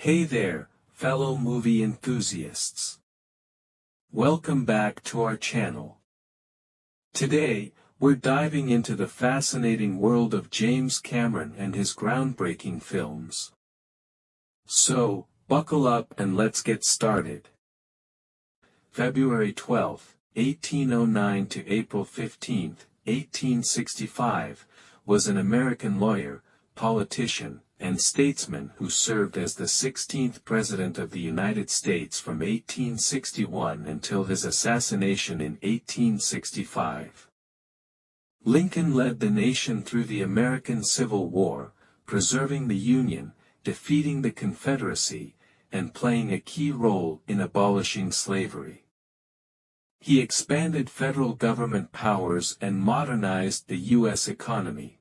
Hey there, fellow movie enthusiasts. Welcome back to our channel. Today, we're diving into the fascinating world of James Cameron and his groundbreaking films. So, buckle up and let's get started. February 12, 1809 to April 15, 1865, was an American lawyer, politician, and statesman who served as the 16th President of the United States from 1861 until his assassination in 1865. Lincoln led the nation through the American Civil War, preserving the Union, defeating the Confederacy, and playing a key role in abolishing slavery. He expanded federal government powers and modernized the U.S. economy.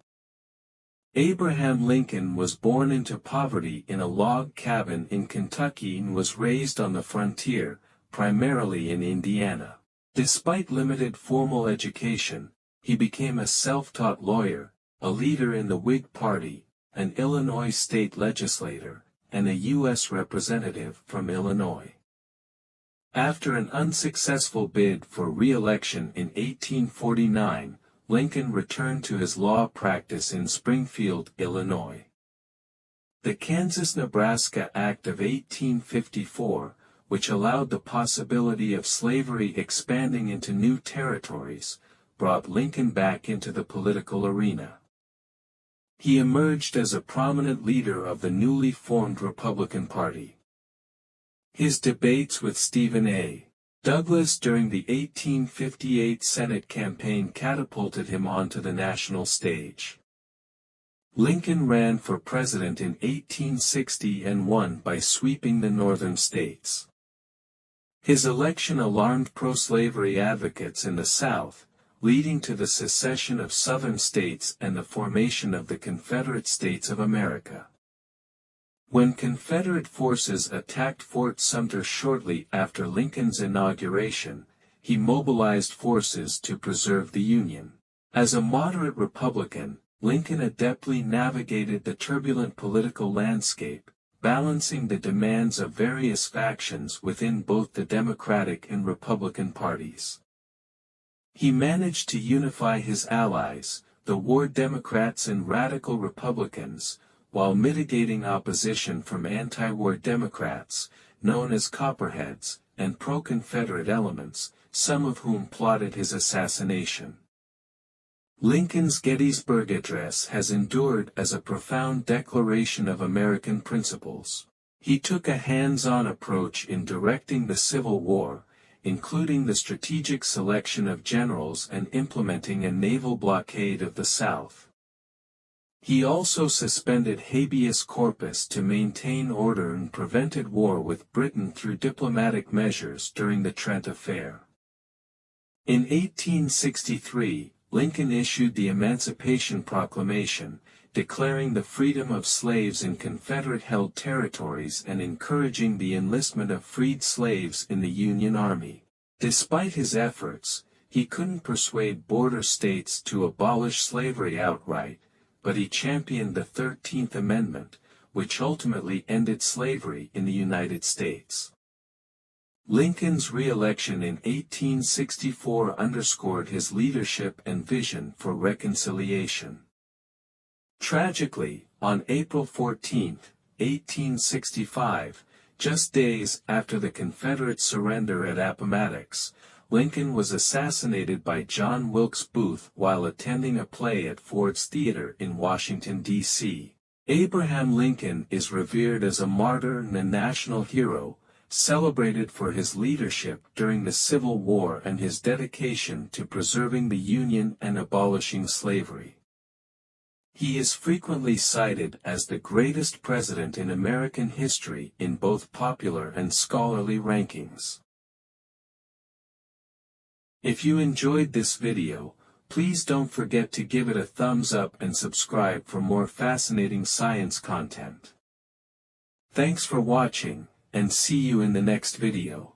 Abraham Lincoln was born into poverty in a log cabin in Kentucky and was raised on the frontier, primarily in Indiana. Despite limited formal education, he became a self-taught lawyer, a leader in the Whig Party, an Illinois state legislator, and a U.S. representative from Illinois. After an unsuccessful bid for re-election in 1849, Lincoln returned to his law practice in Springfield, Illinois. The Kansas-Nebraska Act of 1854, which allowed the possibility of slavery expanding into new territories, brought Lincoln back into the political arena. He emerged as a prominent leader of the newly formed Republican Party. His debates with Stephen A. Douglas during the 1858 Senate campaign catapulted him onto the national stage. Lincoln ran for president in 1860 and won by sweeping the northern states. His election alarmed pro-slavery advocates in the South, leading to the secession of southern states and the formation of the Confederate States of America. When Confederate forces attacked Fort Sumter shortly after Lincoln's inauguration, he mobilized forces to preserve the Union. As a moderate Republican, Lincoln adeptly navigated the turbulent political landscape, balancing the demands of various factions within both the Democratic and Republican parties. He managed to unify his allies, the war Democrats and radical Republicans, while mitigating opposition from anti-war Democrats, known as Copperheads, and pro-Confederate elements, some of whom plotted his assassination. Lincoln's Gettysburg Address has endured as a profound declaration of American principles. He took a hands-on approach in directing the Civil War, including the strategic selection of generals and implementing a naval blockade of the South. He also suspended habeas corpus to maintain order and prevented war with Britain through diplomatic measures during the Trent Affair. In 1863, Lincoln issued the Emancipation Proclamation, declaring the freedom of slaves in Confederate-held territories and encouraging the enlistment of freed slaves in the Union Army. Despite his efforts, he couldn't persuade border states to abolish slavery outright, but he championed the 13th Amendment, which ultimately ended slavery in the United States. Lincoln's re-election in 1864 underscored his leadership and vision for reconciliation. Tragically, on April 14, 1865, just days after the Confederate surrender at Appomattox, Lincoln was assassinated by John Wilkes Booth while attending a play at Ford's Theater in Washington, D.C. Abraham Lincoln is revered as a martyr and a national hero, celebrated for his leadership during the Civil War and his dedication to preserving the Union and abolishing slavery. He is frequently cited as the greatest president in American history in both popular and scholarly rankings. If you enjoyed this video, please don't forget to give it a thumbs up and subscribe for more fascinating science content. Thanks for watching, and see you in the next video.